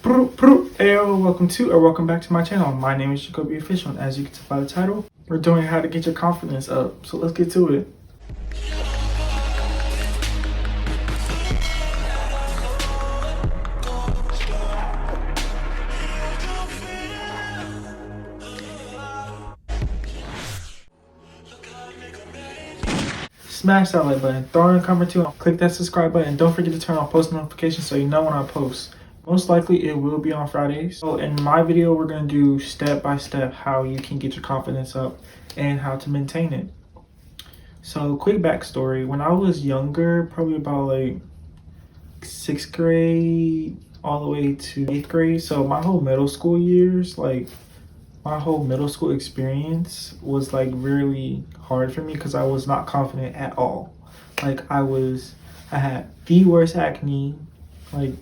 Heyo, welcome to or welcome back to my channel. My name is Jacoby Official, and as you can tell by the title, we're doing how to get your confidence up. So let's get to it. Smash that like button, throw in a comment too, click that subscribe button. Don't forget to turn on post notifications so you know when I post. Most likely it will be on Fridays. So in my video, we're going to do step by step how you can get your confidence up and how to maintain it. So quick backstory, when I was younger, probably about like 6th grade all the way to 8th grade. So my whole middle school years, like my whole middle school experience was like really hard for me because I was not confident at all. Like I had the worst acne. Like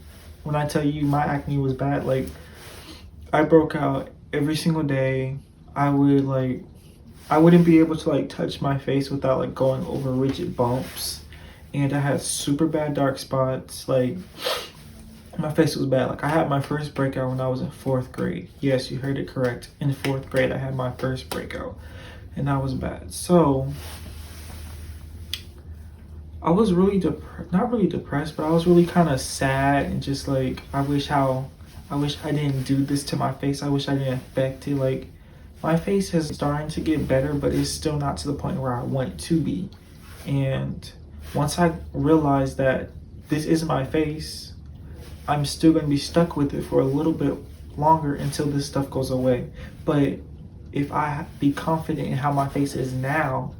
when I tell you my acne was bad, like I broke out every single day. I wouldn't be able to like touch my face without like going over rigid bumps. And I had super bad dark spots. Like my face was bad. Like I had my first breakout when I was in 4th grade. Yes, you heard it correct. In 4th grade, I had my first breakout and that was bad. So I was really not really depressed, but I was really kind of sad and just like, I wish I didn't do this to my face. I wish I didn't affect it. Like my face is starting to get better, but it's still not to the point where I want it to be. And once I realized that this is my face, I'm still going to be stuck with it for a little bit longer until this stuff goes away. But if I be confident in how my face is now,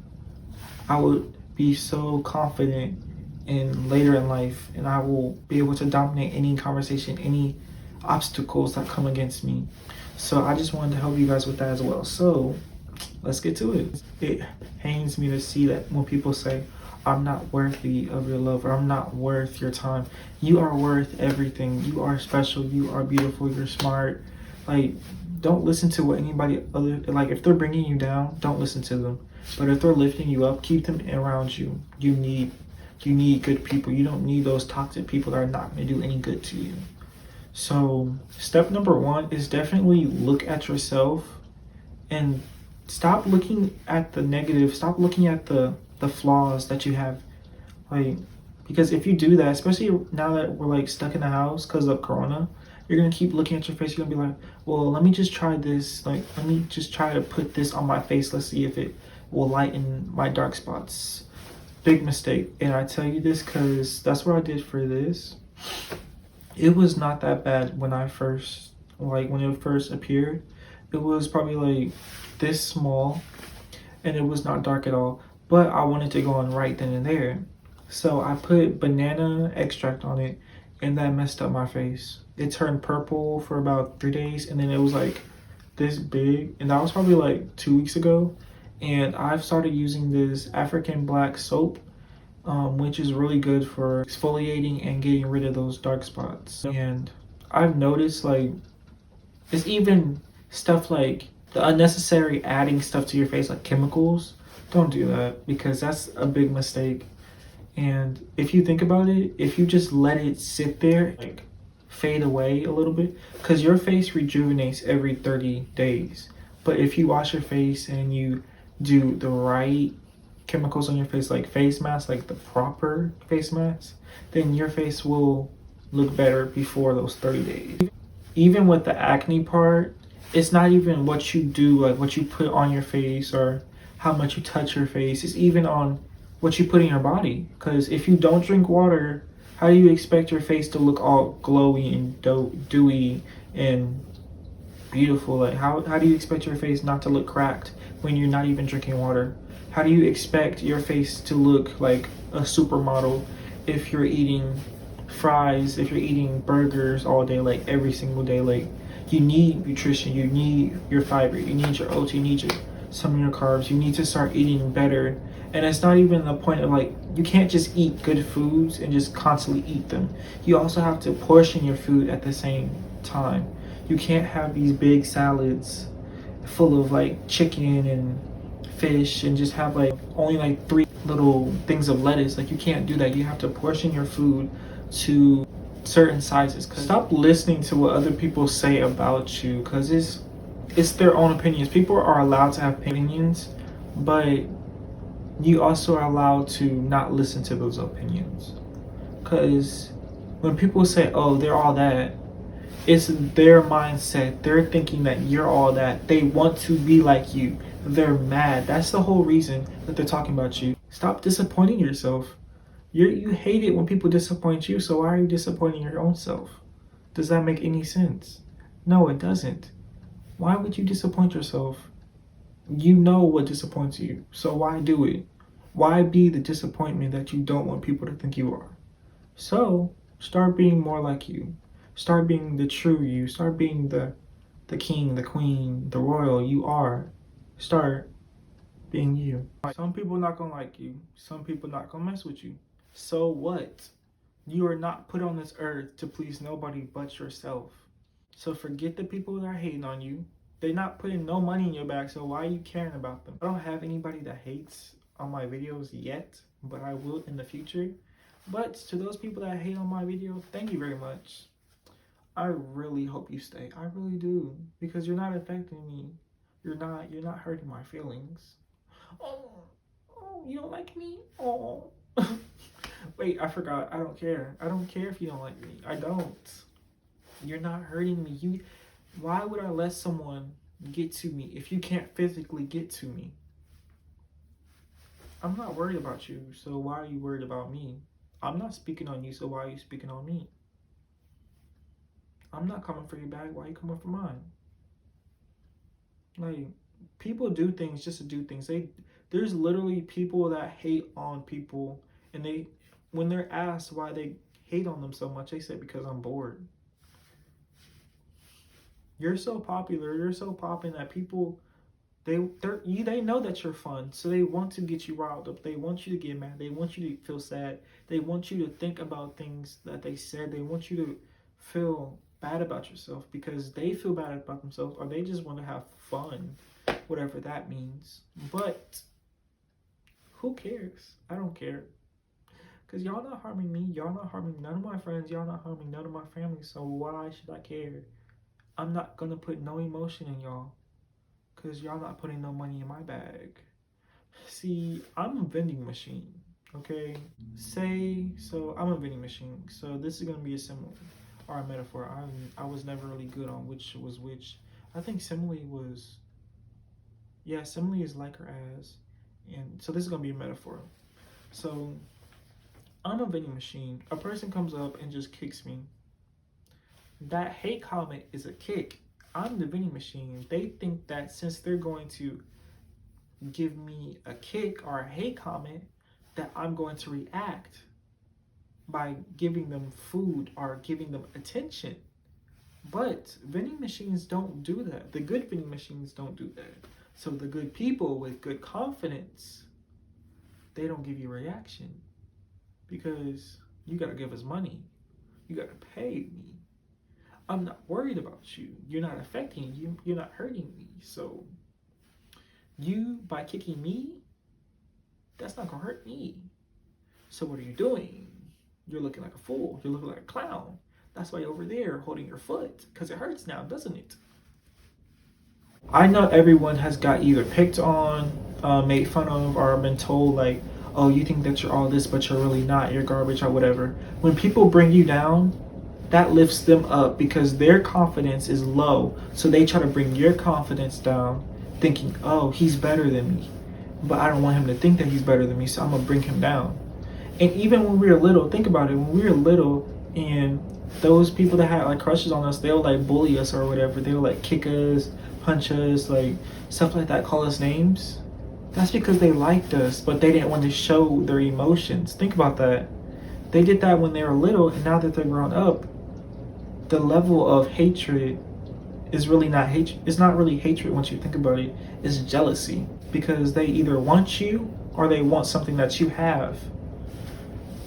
I would be so confident in later in life, and I will be able to dominate any conversation, any obstacles that come against me. So I just wanted to help you guys with that as well. So let's get to it. It pains me to see that when people say, I'm not worthy of your love, or I'm not worth your time. You are worth everything. You are special. You are beautiful. You're smart. Like, don't listen to what anybody other, like if they're bringing you down, don't listen to them. But if they're lifting you up, keep them around you. You need good people. You don't need those toxic people that are not going to do any good to you. So step number 1 is definitely look at yourself and stop looking at the negative. Stop looking at the flaws that you have. Like, because if you do that, especially now that we're like stuck in the house because of Corona, you're going to keep looking at your face. You're going to be like, well, let me just try this. Like, let me just try to put this on my face. Let's see if it will lighten my dark spots. Big mistake. And I tell you this because that's what I did for this. It was not that bad when it first appeared. It was probably like this small and it was not dark at all, but I wanted to go on right then and there. So I put banana extract on it and that messed up my face. It turned purple for about 3 days and then it was like this big, and that was probably like 2 weeks ago. And I've started using this African black soap, which is really good for exfoliating and getting rid of those dark spots. And I've noticed like it's even stuff like the unnecessary adding stuff to your face, like chemicals. Don't do that because that's a big mistake. And if you think about it, if you just let it sit there, like fade away a little bit, because your face rejuvenates every 30 days. But if you wash your face and you do the right chemicals on your face, like face masks, like the proper face masks, then your face will look better before those 30 days. Even with the acne part, it's not even what you do, like what you put on your face or how much you touch your face. It's even on what you put in your body. Because if you don't drink water, how do you expect your face to look all glowy and dewy and beautiful? Like how do you expect your face not to look cracked when you're not even drinking water? How do you expect your face to look like a supermodel if you're eating fries, if you're eating burgers all day, like every single day? Like you need nutrition, you need your fiber, you need your oats, you need some of your carbs. You need to start eating better. And it's not even the point of like, you can't just eat good foods and just constantly eat them. You also have to portion your food at the same time. You can't have these big salads full of like chicken and fish and just have like only like 3 little things of lettuce. Like you can't do that. You have to portion your food to certain sizes. Stop listening to what other people say about you, because it's their own opinions. People are allowed to have opinions, but you also are allowed to not listen to those opinions. Because when people say, oh, they're all that, it's their mindset. They're thinking that you're all that. They want to be like you. They're mad. That's the whole reason that they're talking about you. Stop disappointing yourself. You hate it when people disappoint you, so why are you disappointing your own self? Does that make any sense? No, it doesn't. Why would you disappoint yourself? You know what disappoints you, so why do it? Why be the disappointment that you don't want people to think you are? So start being more like you. Start being the true you. Start being the king, the queen, the royal you are. Start being you. Some people not gonna like you. Some people not gonna mess with you. So what? You are not put on this earth to please nobody but yourself. So forget the people that are hating on you. They're not putting no money in your bag, so why are you caring about them? I don't have anybody that hates on my videos yet, but I will in the future. But to those people that hate on my video, thank you very much. I really hope you stay. I really do, because you're not affecting me. You're not hurting my feelings. Oh, you don't like me? Oh. Wait, I forgot. I don't care. I don't care if you don't like me. I don't. You're not hurting me. Why would I let someone get to me if you can't physically get to me? I'm not worried about you, so why are you worried about me? I'm not speaking on you, so why are you speaking on me? I'm not coming for your bag, why are you coming for mine? Like, people do things just to do things. There's literally people that hate on people, and when they're asked why they hate on them so much, they say because I'm bored. You're so popular, you're so popping that people, they know that you're fun, so they want to get you riled up. They want you to get mad. They want you to feel sad. They want you to think about things that they said. They want you to feel bad about yourself because they feel bad about themselves, or they just want to have fun, whatever that means. But who cares? I don't care. Because y'all not harming me. Y'all not harming none of my friends. Y'all not harming none of my family. So why should I care? I'm not going to put no emotion in y'all. Because y'all not putting no money in my bag. See, I'm a vending machine. Okay? I'm a vending machine. So this is going to be a simile or a metaphor. I was never really good on which was which. I think simile was... Yeah, simile is like or as. And so this is going to be a metaphor. So I'm a vending machine. A person comes up and just kicks me. That hate comment is a kick. I'm the vending machine. They think that since they're going to give me a kick or a hate comment, that I'm going to react by giving them food or giving them attention. But vending machines don't do that. The good vending machines don't do that. So the good people with good confidence, they don't give you a reaction because you got to give us money. You got to pay me. I'm not worried about you. You're not affecting you. You're not hurting me. So you, by kicking me, that's not going to hurt me. So what are you doing? You're looking like a fool. You're looking like a clown. That's why you're over there holding your foot, because it hurts now, doesn't it? I know everyone has got either picked on, made fun of, or been told like, oh, you think that you're all this, but you're really not. You're garbage or whatever. When people bring you down, that lifts them up because their confidence is low. So they try to bring your confidence down thinking, oh, he's better than me. But I don't want him to think that he's better than me, so I'm going to bring him down. And even when we were little, think about it. When we were little and those people that had like crushes on us, they'll like bully us or whatever. They'll like kick us, punch us, like stuff like that, call us names. That's because they liked us, but they didn't want to show their emotions. Think about that. They did that when they were little, and now that they're grown up, the level of hatred is really not hatred. It's not really hatred once you think about it. It's jealousy because they either want you or they want something that you have.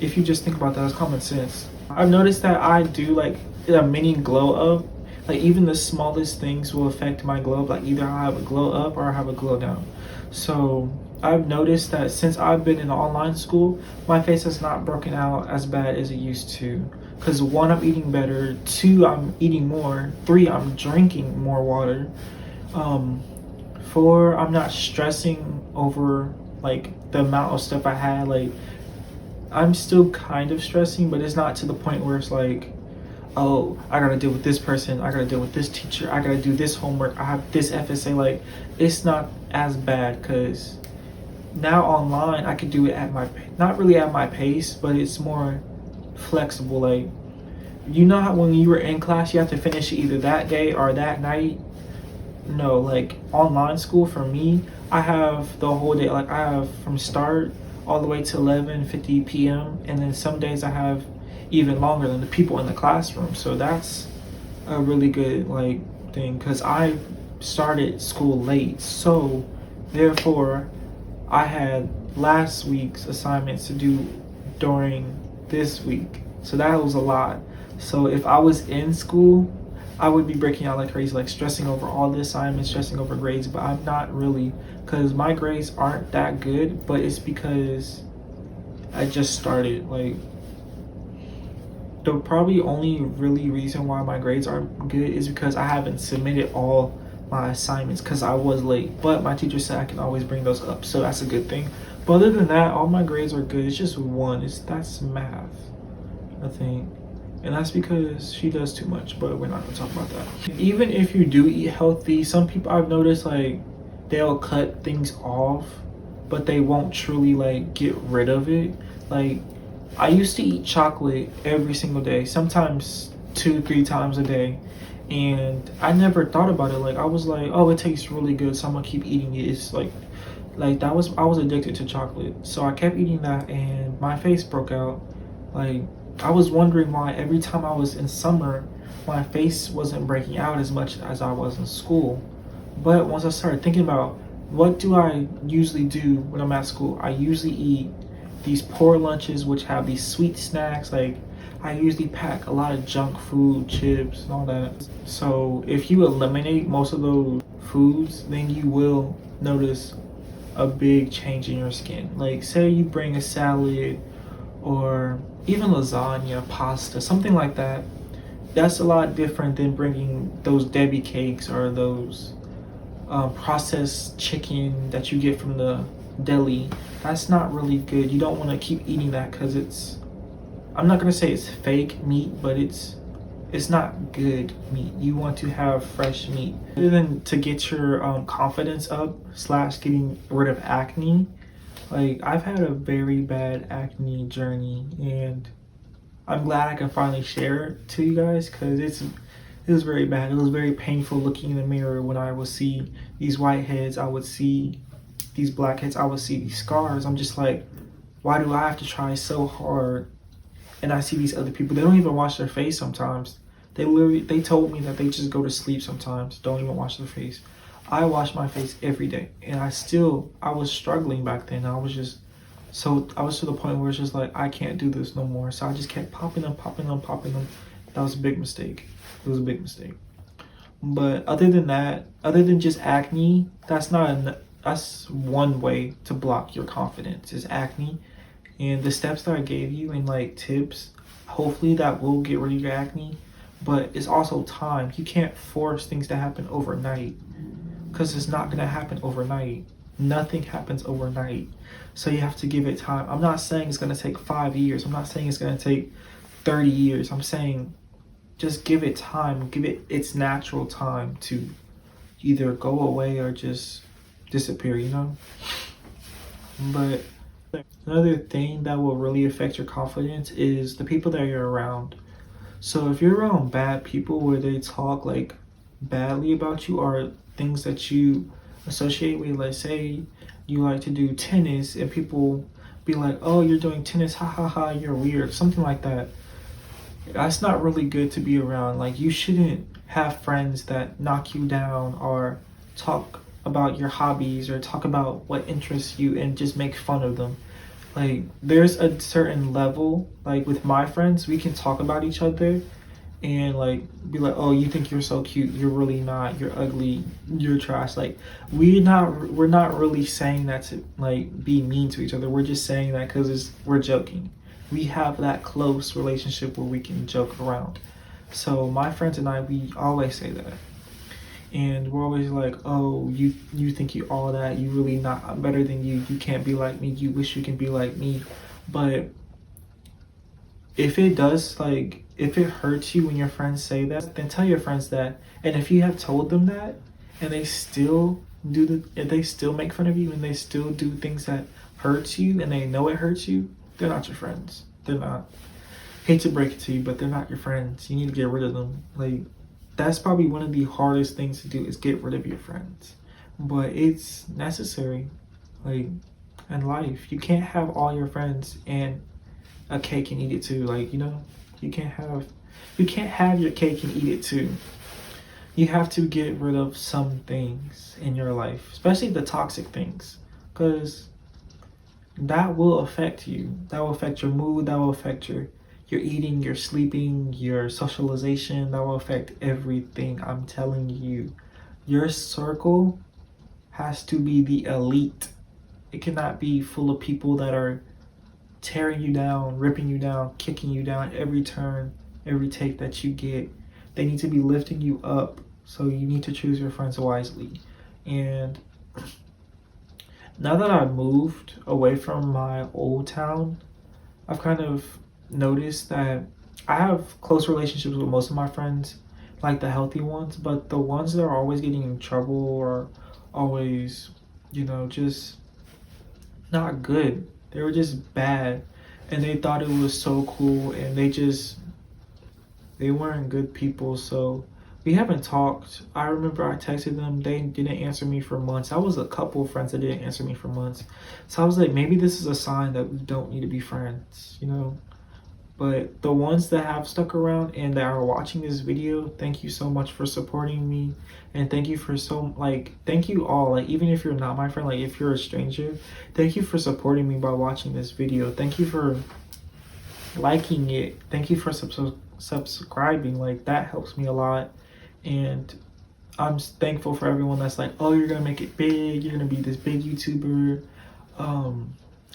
If you just think about that, it's common sense. I've noticed that I do like a mini glow up. Like even the smallest things will affect my glow up. Like either I have a glow up or I have a glow down. So I've noticed that since I've been in online school, my face has not broken out as bad as it used to. because one, I'm eating better, two, I'm eating more, three, I'm drinking more water, four, I'm not stressing over like the amount of stuff I had. Like, I'm still kind of stressing, but it's not to the point where it's like, oh, I gotta deal with this person, I gotta deal with this teacher, I gotta do this homework, I have this FSA. Like, it's not as bad because now online I could do it at my, not really at my pace, but it's more flexible. Like, you know how when you were in class you have to finish it either that day or that night? No, like online school for me, I have the whole day. Like, I have from start all the way to 11:50 p.m. and then some days I have even longer than the people in the classroom. So that's a really good like thing because I started school late. So therefore I had last week's assignments to do during this week. So that was a lot. So if I was in school, I would be breaking out like crazy, like stressing over all the assignments, stressing over grades, but I'm not really, because my grades aren't that good, but it's because I just started. Like, the probably only really reason why my grades aren't good is because I haven't submitted all my assignments because I was late, but my teacher said I can always bring those up, so that's a good thing. But other than that, all my grades are good. It's just one, that's math, I think. And that's because she does too much, but we're not gonna talk about that. Even if you do eat healthy, some people I've noticed, like, they'll cut things off, but they won't truly like get rid of it. Like, I used to eat chocolate every single day, sometimes 2-3 times a day, and I never thought about it. Like, I was like, oh, it tastes really good, so I'm gonna keep eating it. It's like that was, I was addicted to chocolate, so I kept eating that, and my face broke out. Like, I was wondering why every time I was in summer, my face wasn't breaking out as much as I was in school. But once I started thinking about what do I usually do when I'm at school, I usually eat these poor lunches which have these sweet snacks. Like, I usually pack a lot of junk food, chips, and all that. So if you eliminate most of those foods, then you will notice a big change in your skin. Like, say you bring a salad or even lasagna, pasta, something like that. That's a lot different than bringing those Debbie cakes or those processed chicken that you get from the deli. That's not really good. You don't want to keep eating that because it's, I'm not gonna say it's fake meat, but it's not good meat. You want to have fresh meat. Other than to get your confidence up slash getting rid of acne, like, I've had a very bad acne journey, and I'm glad I can finally share it to you guys because it was very bad. It was very painful looking in the mirror when I would see these whiteheads, I would see these blackheads, I would see these scars. I'm just like, why do I have to try so hard? And I see these other people, they don't even wash their face sometimes. They told me that they just go to sleep sometimes, don't even wash their face. I wash my face every day, and I was struggling back then. I was to the point where it's just like, I can't do this no more. So I just kept popping them. That was a big mistake. It was a big mistake. But other than that, other than just acne, that's one way to block your confidence is acne. And the steps that I gave you and like tips, hopefully that will get rid of your acne. But it's also time. You can't force things to happen overnight, because it's not going to happen overnight. Nothing happens overnight. So you have to give it time. I'm not saying it's going to take 5 years. I'm not saying it's going to take 30 years. I'm saying just give it time. Give it its natural time to either go away or just disappear, you know? But another thing that will really affect your confidence is the people that you're around. So if you're around bad people where they talk like badly about you or things that you associate with, let's say you like to do tennis and people be like, oh, you're doing tennis, ha ha ha, you're weird, something like that. That's not really good to be around. Like, you shouldn't have friends that knock you down or talk about your hobbies or talk about what interests you and just make fun of them. Like, there's a certain level, like with my friends, we can talk about each other and like be like, oh, you think you're so cute, you're really not, you're ugly, you're trash. Like, we're not really saying that to like be mean to each other. We're just saying that because we're joking. we have that close relationship where we can joke around. So my friends and I, we always say that. And we're always like, oh, you think you all that, you really not, I'm better than you can't be like me, you wish you can be like me. But if it does, like, if it hurts you when your friends say that, then tell your friends that. And if you have told them that and they still if they still make fun of you and they still do things that hurts you and they know it hurts you, they're not your friends. They're not. Hate to break it to you, but they're not your friends. You need to get rid of them. Like, that's probably one of the hardest things to do, is get rid of your friends. But it's necessary. Like, in life, you can't have all your friends and a cake and eat it too. Like, you know, you can't have your cake and eat it too. You have to get rid of some things in your life, especially the toxic things, because that will affect you. That will affect your mood. That will affect your eating, your sleeping, your socialization. That will affect everything. I'm telling you, your circle has to be the elite. It cannot be full of people that are tearing you down, ripping you down, kicking you down every turn, every take that you get. They need to be lifting you up. So you need to choose your friends wisely. And now that I've moved away from my old town, I've kind of noticed that I have close relationships with most of my friends, like the healthy ones, but the ones that are always getting in trouble or always, you know, just not good. They were just bad, and they thought it was so cool, and they weren't good people. So we haven't talked. I remember I texted them. They didn't answer me for months. I was a couple of friends that didn't answer me for months. So I was like, maybe this is a sign that we don't need to be friends, you know? But the ones that have stuck around and that are watching this video, thank you so much for supporting me. And thank you for thank you all. Like, even if you're not my friend, like if you're a stranger, thank you for supporting me by watching this video. Thank you for liking it. Thank you for subscribing. Like, that helps me a lot. And I'm thankful for everyone that's like, oh, you're gonna make it big, you're gonna be this big YouTuber.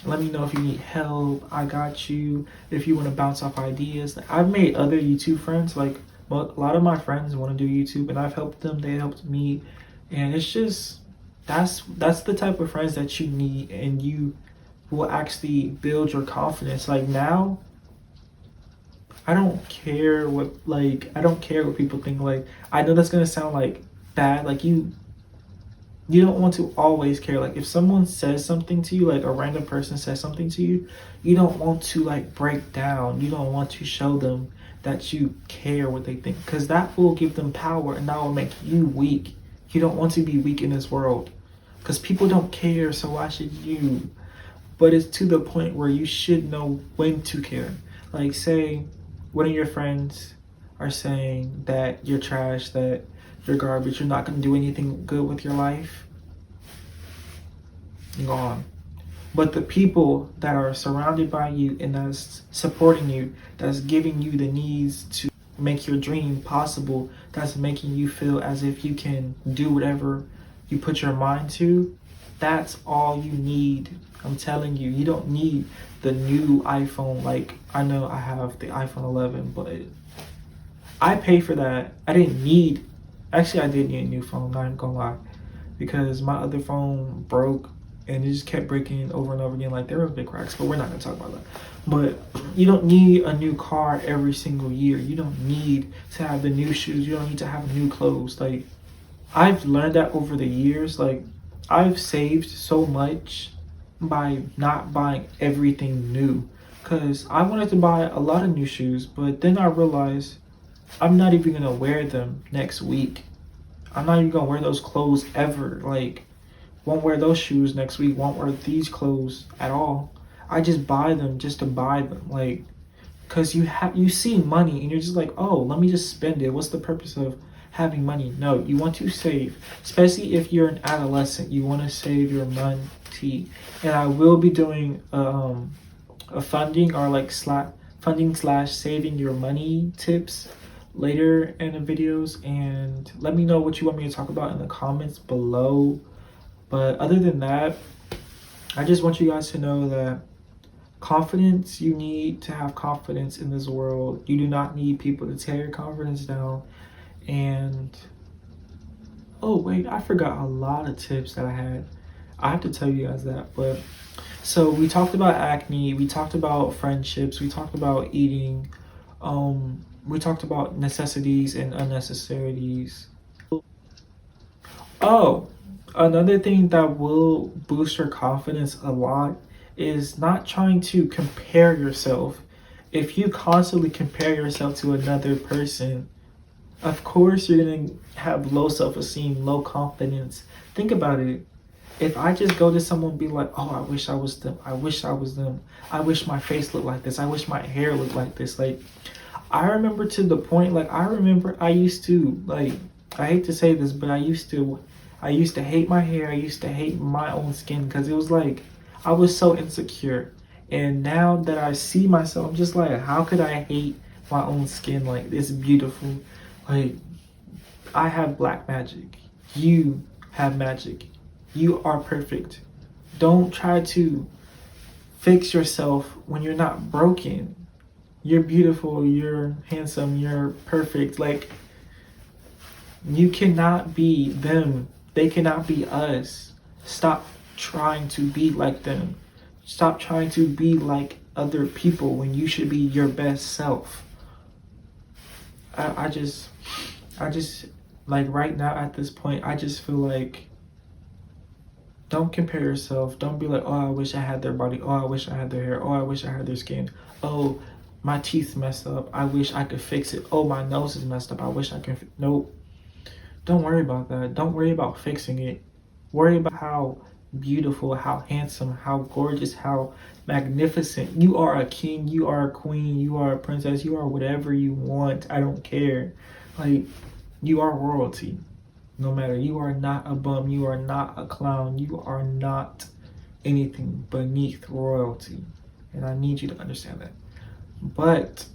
Let me know if you need help. I got you. If you want to bounce off ideas, I've made other YouTube friends. Like, a lot of my friends want to do YouTube, and I've helped them. They helped me, and it's just that's the type of friends that you need, and you will actually build your confidence. Like, now, I don't care what people think. Like, I know that's gonna sound like bad. Like, you don't want to always care. Like, if someone says something to you, like a random person says something to you, you don't want to like break down. You don't want to show them that you care what they think, because that will give them power and that will make you weak. You don't want to be weak in this world, because people don't care, so why should you? But it's to the point where you should know when to care. Like, say one of your friends are saying that you're trash, that you're garbage, you're not going to do anything good with your life, go on. But the people that are surrounded by you and that's supporting you, that's giving you the needs to make your dream possible, that's making you feel as if you can do whatever you put your mind to, that's all you need. I'm telling you, you don't need the new iPhone. Like, I know I have the iPhone 11, but I pay for that. Actually, I did need a new phone, not even gonna lie, because my other phone broke and it just kept breaking over and over again. Like, there were big cracks, but we're not gonna talk about that. But you don't need a new car every single year. You don't need to have the new shoes. You don't need to have new clothes. Like, I've learned that over the years. Like, I've saved so much by not buying everything new, because I wanted to buy a lot of new shoes, but then I realized I'm not even gonna wear them next week. I'm not even gonna wear those clothes ever. Like, won't wear those shoes next week, won't wear these clothes at all. I just buy them just to buy them. Like, because you see money and you're just like, oh, let me just spend it. What's the purpose of having money? No, you want to save, especially if you're an adolescent. You want to save your money. And I will be doing a funding or like funding / saving your money tips later in the videos, and let me know what you want me to talk about in the comments below. But other than that, I just want you guys to know that Confidence, you need to have confidence in this world. You do not need people to tear your confidence down. And oh wait, I forgot a lot of tips that I had. I have to tell you guys that. But so we talked about acne, we talked about friendships, we talked about eating, we talked about necessities and unnecessarities. Oh, another thing that will boost your confidence a lot is not trying to compare yourself. If you constantly compare yourself to another person, of course you're gonna have low self-esteem, low confidence. Think about it. If I just go to someone and be like, oh, I wish I was them, I wish I was them, I wish my face looked like this, I wish my hair looked like this. Like, I remember to the point, like, I remember I used to, like, I hate to say this, but I used to hate my hair, I used to hate my own skin, because it was like, I was so insecure. And now that I see myself, I'm just like, how could I hate my own skin? Like, it's beautiful. Like, I have black magic. You have magic. You are perfect. Don't try to fix yourself when you're not broken. You're beautiful, you're handsome, you're perfect. Like, you cannot be them. They cannot be us. Stop trying to be like them. Stop trying to be like other people when you should be your best self. I just, like right now at this point, I just feel like don't compare yourself. Don't be like, oh, I wish I had their body. Oh, I wish I had their hair. Oh, I wish I had their skin. Oh, my teeth messed up. I wish I could fix it. Oh, my nose is messed up. I wish I could. Nope. Don't worry about that. Don't worry about fixing it. Worry about how beautiful, how handsome, how gorgeous, how magnificent. You are a king. You are a queen. You are a princess. You are whatever you want. I don't care. Like, you are royalty. No matter, you are not a bum, you are not a clown, you are not anything beneath royalty. And I need you to understand that. But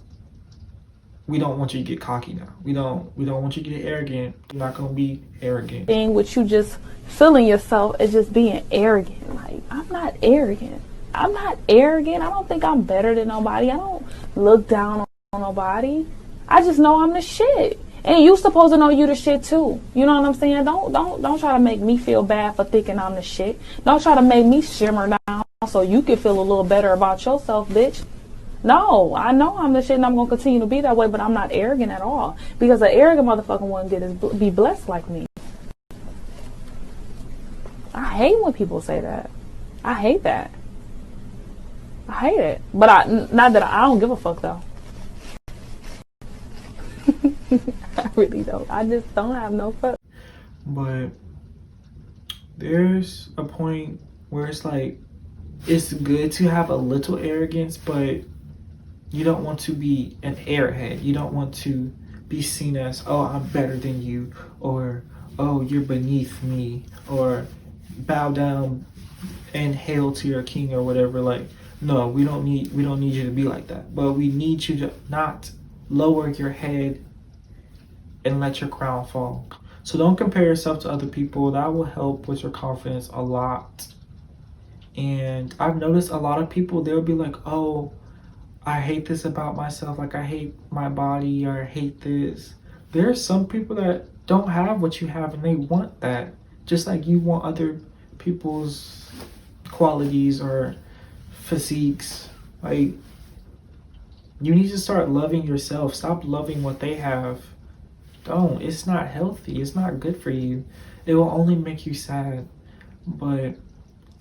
we don't want you to get cocky now. We don't want you to get arrogant. You're not gonna be arrogant. Thing with you just feeling yourself as just being arrogant. Like, I'm not arrogant. I'm not arrogant. I don't think I'm better than nobody. I don't look down on nobody. I just know I'm the shit. And you supposed to know you the shit too. You know what I'm saying? Don't try to make me feel bad for thinking I'm the shit. Don't try to make me shimmer down so you can feel a little better about yourself, bitch. No, I know I'm the shit and I'm gonna continue to be that way, but I'm not arrogant at all. Because an arrogant motherfucker wouldn't be blessed like me. I hate when people say that. I hate that. I hate it. But not that I don't give a fuck though. I really don't. I just don't have no fuck. But there's a point where it's like, it's good to have a little arrogance, but you don't want to be an airhead. You don't want to be seen as, oh, I'm better than you, or oh, you're beneath me, or bow down and hail to your king or whatever. Like, no, we don't need you to be like that. But we need you to not lower your head and let your crown fall. So don't compare yourself to other people. That will help with your confidence a lot. And I've noticed a lot of people, they'll be like, oh, I hate this about myself. Like, I hate my body, or I hate this. There are some people that don't have what you have and they want that. Just like you want other people's qualities or physiques. Like, you need to start loving yourself. Stop loving what they have. Don't. It's not healthy. It's not good for you. It will only make you sad. But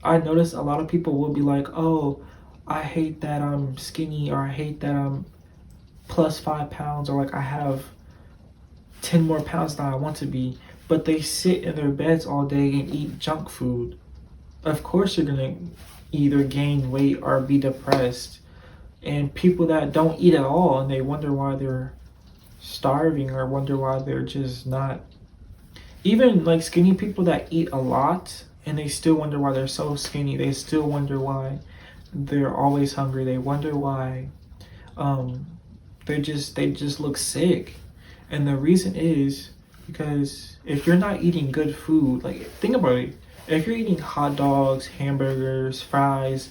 I notice a lot of people will be like, oh, I hate that I'm skinny, or I hate that I'm plus 5 pounds, or like I have 10 more pounds than I want to be. But they sit in their beds all day and eat junk food. Of course you're gonna either gain weight or be depressed. And people that don't eat at all and they wonder why they're starving, or wonder why they're just not, even like skinny people that eat a lot and they still wonder why they're so skinny. They still wonder why they're always hungry. They wonder why they just look sick. And the reason is because if you're not eating good food, like, think about it. If you're eating hot dogs, hamburgers, fries,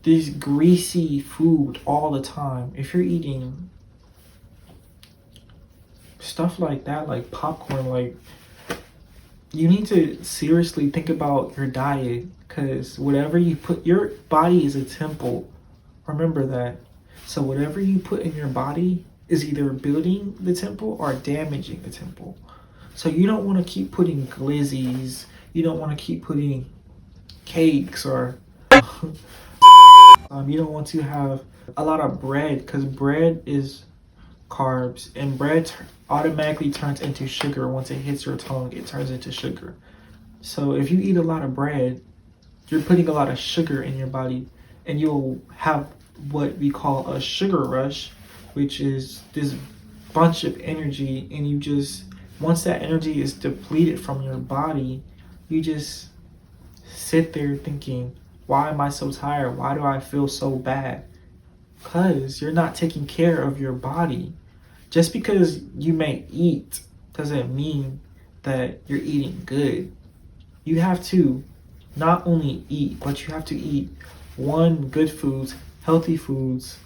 this greasy food all the time, if you're eating stuff like that, like popcorn, like, you need to seriously think about your diet, because whatever you put, your body is a temple. Remember that. So whatever you put in your body is either building the temple or damaging the temple. So you don't want to keep putting glizzies. You don't want to keep putting cakes or you don't want to have a lot of bread, because bread is carbs, and bread automatically turns into sugar. Once it hits your tongue, it turns into sugar. So if you eat a lot of bread, you're putting a lot of sugar in your body, and you'll have what we call a sugar rush, which is this bunch of energy, and you just, once that energy is depleted from your body, you just sit there thinking, why am I so tired? Why do I feel so bad? Because you're not taking care of your body. Just because you may eat doesn't mean that you're eating good. You have to not only eat, but you have to eat good foods, healthy foods,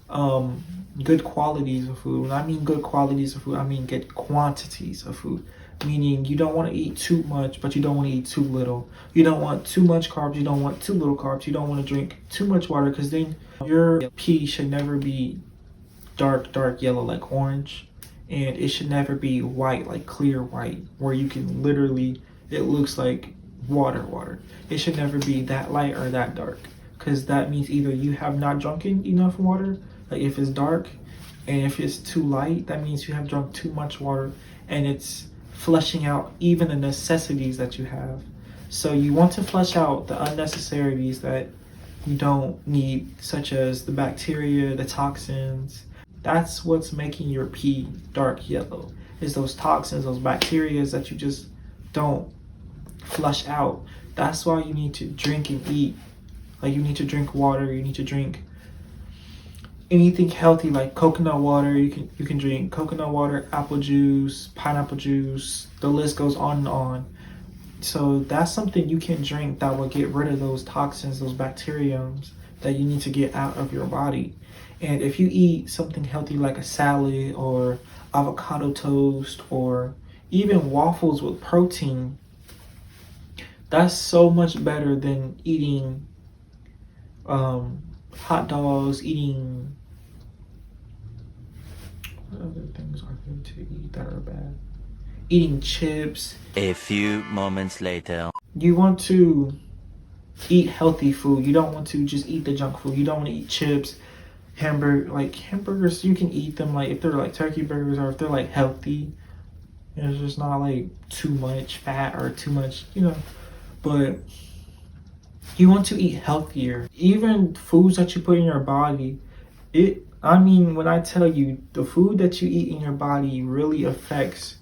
good qualities of food. When I mean good qualities of food, I mean good quantities of food. Meaning you don't want to eat too much, but you don't want to eat too little. You don't want too much carbs, you don't want too little carbs. You don't want to drink too much water, because then your pee should never be dark yellow like orange, and it should never be white like clear white, where you can literally, it looks like water. It should never be that light or that dark, because that means either you have not drunken enough water, like if it's dark, and if it's too light, that means you have drunk too much water, and it's flushing out even the necessities that you have. So you want to flush out the unnecessarities that you don't need, such as the bacteria, the toxins. That's what's making your pee dark yellow, is those toxins, those bacteria that you just don't flush out. That's why you need to drink and eat. Like, you need to drink water, you need to drink anything healthy like coconut water. You can drink coconut water, apple juice, pineapple juice, the list goes on and on. So that's something you can drink that will get rid of those toxins, those bacteriums that you need to get out of your body. And if you eat something healthy like a salad or avocado toast or even waffles with protein, that's so much better than eating hot dogs, eating, what other things are there to eat that are bad? Eating chips. A few moments later. You want to eat healthy food. You don't want to just eat the junk food. You don't want to eat chips, hamburgers. You can eat them like if they're like turkey burgers, or if they're like healthy. It's just not like too much fat or too much, but you want to eat healthier. Even foods that you put in your body, when I tell you, the food that you eat in your body really affects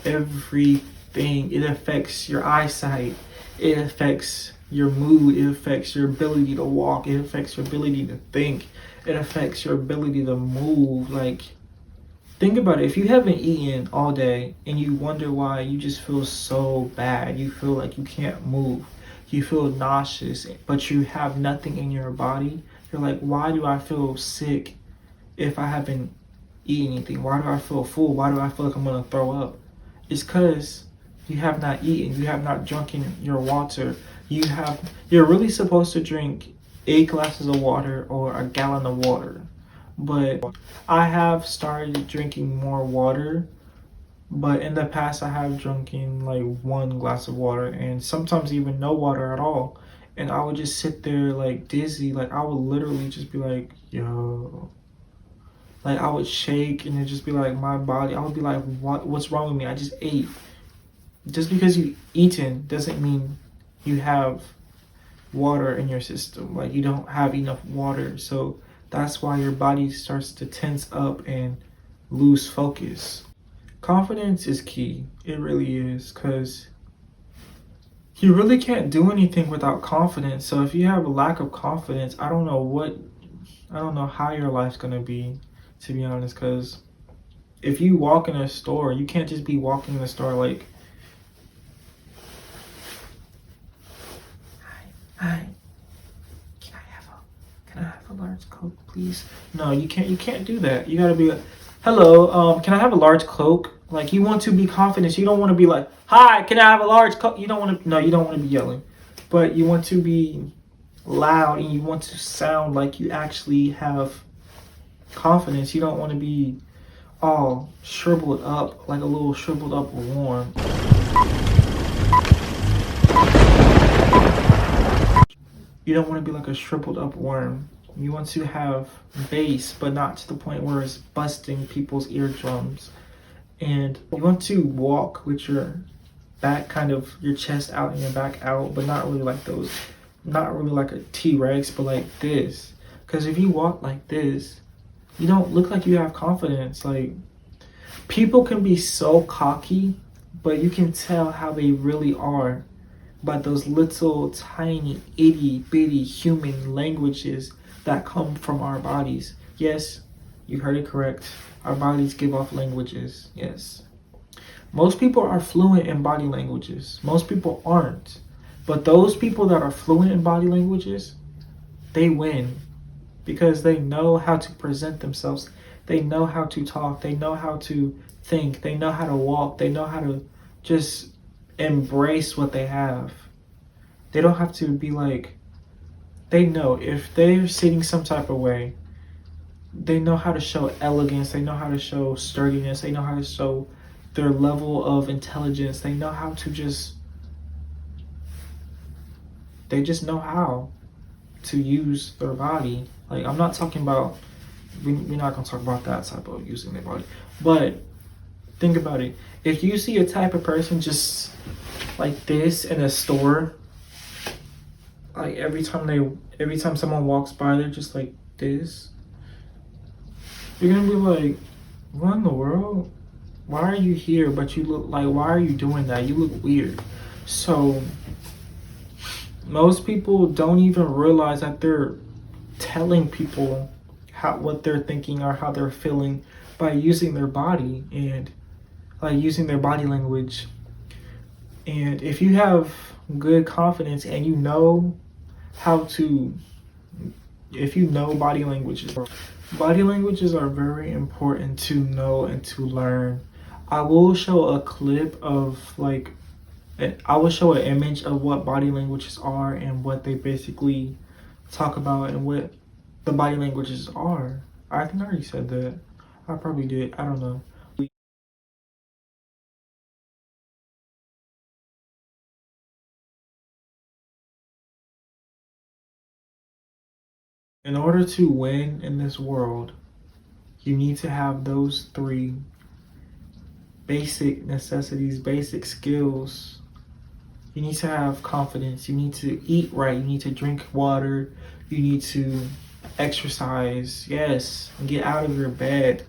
everything. It affects your eyesight, it affects your mood, it affects your ability to walk, it affects your ability to think, it affects your ability to move. Like, think about it. If you haven't eaten all day and you wonder why you just feel so bad, you feel like you can't move, you feel nauseous, but you have nothing in your body, you're like, why do I feel sick if I haven't eaten anything? Why do I feel full? Why do I feel like I'm gonna throw up? It's because you have not eaten, you have not drunken your water. You're really supposed to drink 8 glasses of water or a gallon of water. But I have started drinking more water. But in the past, I have drunken like 1 glass of water, and sometimes even no water at all. And I would just sit there like dizzy. Like, I would literally just be like, yo. Like, I would shake, and it'd just be like my body. I would be like, what's wrong with me? I just ate. Just because you've eaten doesn't mean you have water in your system. Like, you don't have enough water. So that's why your body starts to tense up and lose focus. Confidence is key. It really is, because you really can't do anything without confidence. So if you have a lack of confidence, I don't know how your life's gonna be, to be honest. Because if you walk in a store, you can't just be walking in the store like, hi, can I have large Coke, please? No, you can't do that. You gotta be like, hello, can I have a large Coke? Like, you want to be confident. You don't want to be like, hi, can I have a large Coke? You don't want to, no, you don't want to be yelling. But you want to be loud and you want to sound like you actually have confidence. You don't want to be all shriveled up, like a little shriveled up worm. You don't want to be like a shriveled up worm. You want to have bass, but not to the point where it's busting people's eardrums. And you want to walk with your back, kind of your chest out and your back out, but not really like those, not really like a T-Rex, but like this. Because if you walk like this, you don't look like you have confidence. Like, people can be so cocky, but you can tell how they really are by those little tiny itty bitty human languages that come from our bodies. Yes, you heard it correct. Our bodies give off languages. Yes. Most people are fluent in body languages. Most people aren't. But those people that are fluent in body languages, they win because they know how to present themselves. They know how to talk. They know how to think. They know how to walk. They know how to just embrace what they have. They don't have to be like, they know if they're sitting some type of way, they know how to show elegance. They know how to show sturdiness. They know how to show their level of intelligence. They know how to just, they just know how to use their body. Like, I'm not talking about, we're not going to talk about that type of using their body. But think about it. If you see a type of person just like this in a store, like every time someone walks by, they're just like this, you're going to be like, what in the world? Why are you here? But you look like, why are you doing that? You look weird. So most people don't even realize that they're telling people what they're thinking or how they're feeling by using their body and like using their body language. And if you have good confidence and you know how to, if you know body languages are very important to know and to learn. I will show a clip of like, I will show an image of what body languages are and what they basically talk about and what the body languages are. I think I already said that. I probably did. I don't know. In order to win in this world, you need to have those three basic necessities, basic skills. You need to have confidence. You need to eat right. You need to drink water. You need to exercise. Yes, and get out of your bed.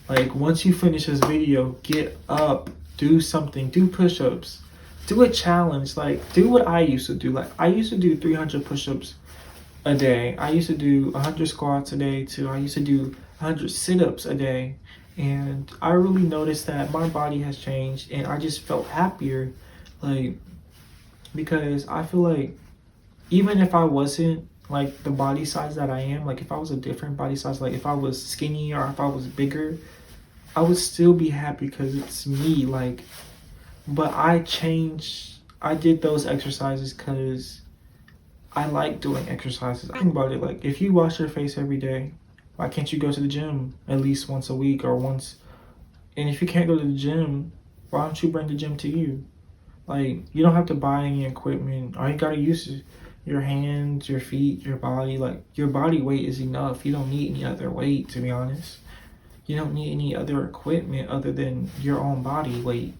Like, once you finish this video, get up, do something, do push-ups, do a challenge. Like, do what I used to do. Like, I used to do 300 push-ups a day. I used to do 100 squats a day too. I used to do 100 sit-ups a day. And I really noticed that my body has changed and I just felt happier. Like, because I feel like even if I wasn't like the body size that I am, like if I was a different body size, like if I was skinny or if I was bigger, I would still be happy because it's me. Like, but I changed, I did those exercises because I like doing exercises. Think about it, like if you wash your face every day, why can't you go to the gym at least once a week or once? And if you can't go to the gym, why don't you bring the gym to you? Like, you don't have to buy any equipment. All you gotta use is your hands, your feet, your body. Like, your body weight is enough. You don't need any other weight, to be honest. You don't need any other equipment other than your own body weight.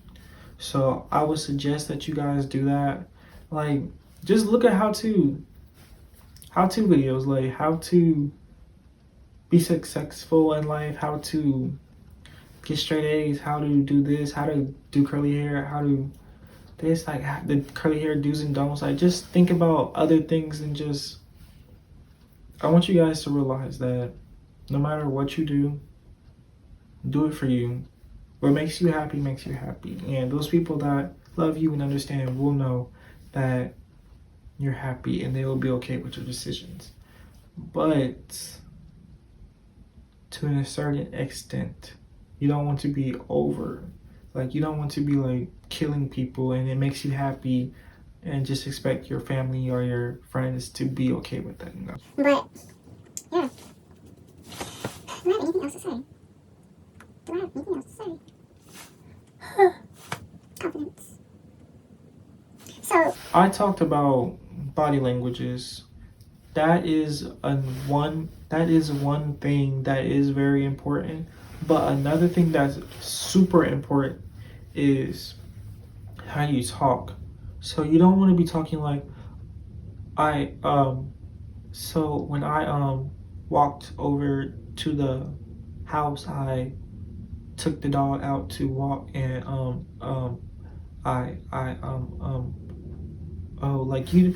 So I would suggest that you guys do that. Like, just look at how-to videos, like how to be successful in life, how to get straight A's, how to do this, how to do curly hair, how to this, like the curly hair do's and don'ts. Like, just think about other things and just, I want you guys to realize that no matter what you do it for you. What makes you happy makes you happy. And those people that love you and understand will know that you're happy and they will be okay with your decisions. but to a certain extent. You don't want to be over. Like, you don't want to be like killing people and it makes you happy and just expect your family or your friends to be okay with that, you know? But, yeah. Do I have anything else to say? Do I have anything else to say? Confidence. So, I talked about body languages. That is one thing that is very important. But another thing that's super important is how you talk. So you don't want to be talking like I so when I walked over to the house, I took the dog out to walk and I oh, like you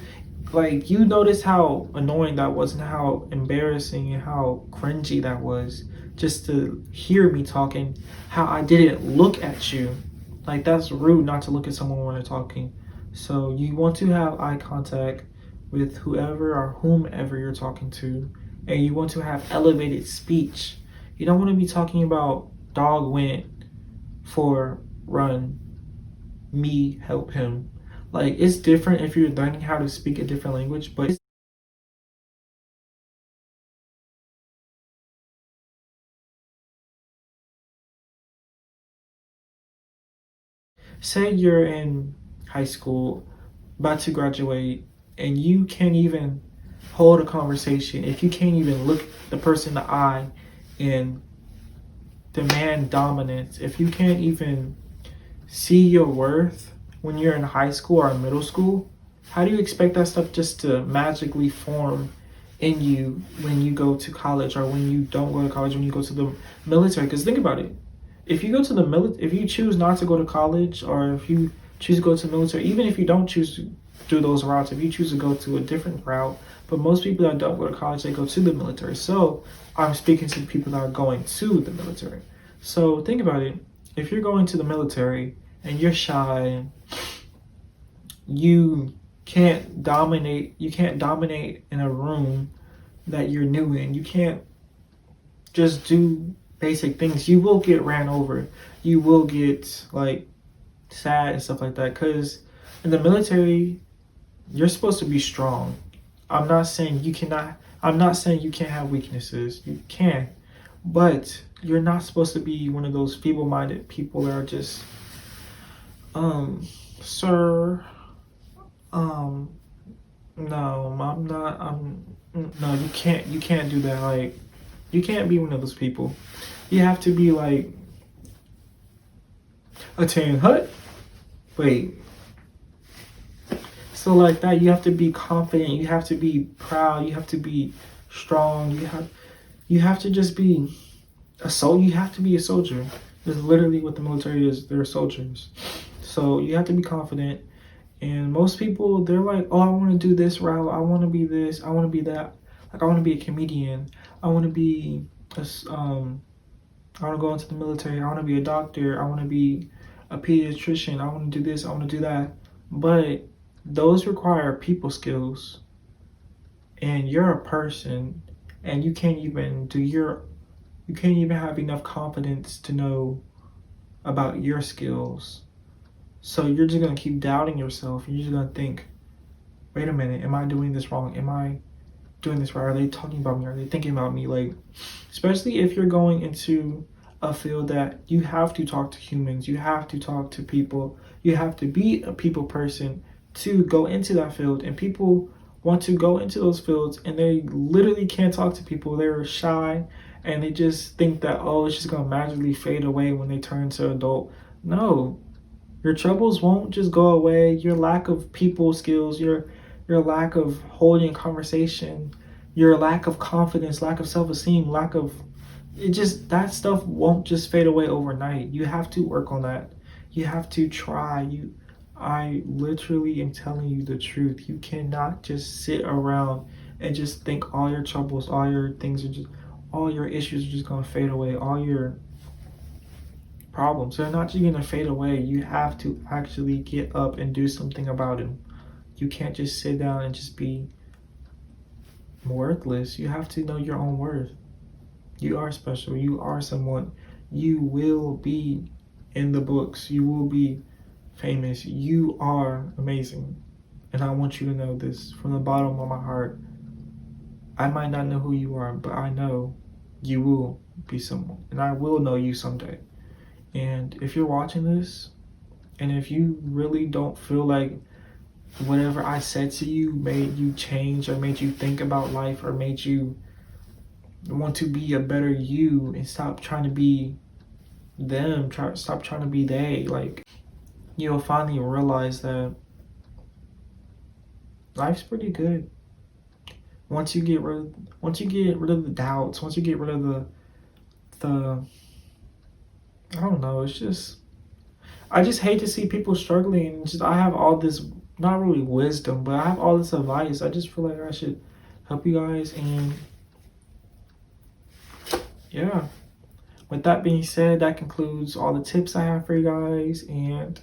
notice how annoying that was and how embarrassing and how cringy that was just to hear me talking, how I didn't look at you. Like, that's rude not to look at someone when they're talking. So you want to have eye contact with whoever or whomever you're talking to, and you want to have elevated speech. You don't want to be talking about dog went for run, me help him. Like, it's different if you're learning how to speak a different language, but say you're in high school, about to graduate, and you can't even hold a conversation, if you can't even look the person in the eye and demand dominance, if you can't even see your worth when you're in high school or middle school, how do you expect that stuff just to magically form in you when you go to college or when you don't go to college, when you go to the military? Because think about it. If you go to the if you choose not to go to college or if you choose to go to the military, even if you don't choose to do those routes, if you choose to go to a different route, but most people that don't go to college, they go to the military. So I'm speaking to the people that are going to the military. So think about it. If you're going to the military and you're shy, you can't dominate in a room that you're new in. You can't just do basic things. You will get ran over. You will get like sad and stuff like that, because in the military you're supposed to be strong. I'm not saying you cannot, I'm not saying you can't have weaknesses. You can, but you're not supposed to be one of those feeble-minded people that are just sir, no, I'm not, no, you can't do that. Like, you can't be one of those people. You have to be like a tan hut. Wait. So like that, you have to be confident. You have to be proud. You have to be strong. You have to just be a soldier. You have to be a soldier. That's literally what the military is. They're soldiers. So you have to be confident. And most people, they're like, oh, I want to do this route. I want to be this. I want to be that. Like, I want to be a comedian. I want to be I want to go into the military. I want to be a doctor. I want to be a pediatrician. I want to do this. I want to do that. But those require people skills. And you're a person, and you can't even have enough confidence to know about your skills. So you're just going to keep doubting yourself. You're just going to think, wait a minute, am I doing this wrong? Am I doing this right? Are they talking about me? Are they thinking about me? Like, especially if you're going into a field that you have to talk to humans, you have to talk to people, you have to be a people person to go into that field. And people want to go into those fields and they literally can't talk to people. They're shy and they just think that, oh, it's just going to magically fade away when they turn to adult. No, your troubles won't just go away. Your lack of people skills, your lack of holding conversation, your lack of confidence, lack of self-esteem, that stuff won't just fade away overnight. You have to work on that. You have to try. I literally am telling you the truth. You cannot just sit around and just think all your troubles, all your issues are just gonna fade away. All your problems, they're not just gonna fade away. You have to actually get up and do something about them. You can't just sit down and just be worthless. You have to know your own worth. You are special. You are someone. You will be in the books. You will be famous. You are amazing. And I want you to know this from the bottom of my heart. I might not know who you are, but I know you will be someone. And I will know you someday. And if you're watching this, and if you really don't feel like whatever I said to you made you change or made you think about life or made you want to be a better you and stop trying to be them, stop trying to be they, like, you'll finally realize that life's pretty good. Once you get rid of the doubts, once you get rid of the I don't know, it's just, I just hate to see people struggling. Just, I have all this, not really wisdom, but I have all this advice. I just feel like I should help you guys. And yeah, with that being said, that concludes all the tips I have for you guys. And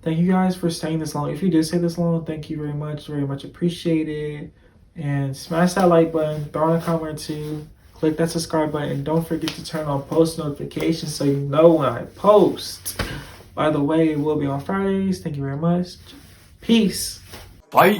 thank you guys for staying this long. If you did stay this long, thank you very much appreciated. And smash that like button, throw in a comment or two, click that subscribe button, and don't forget to turn on post notifications so you know when I post. By the way, it will be on Fridays. Thank you very much. Peace. Bye.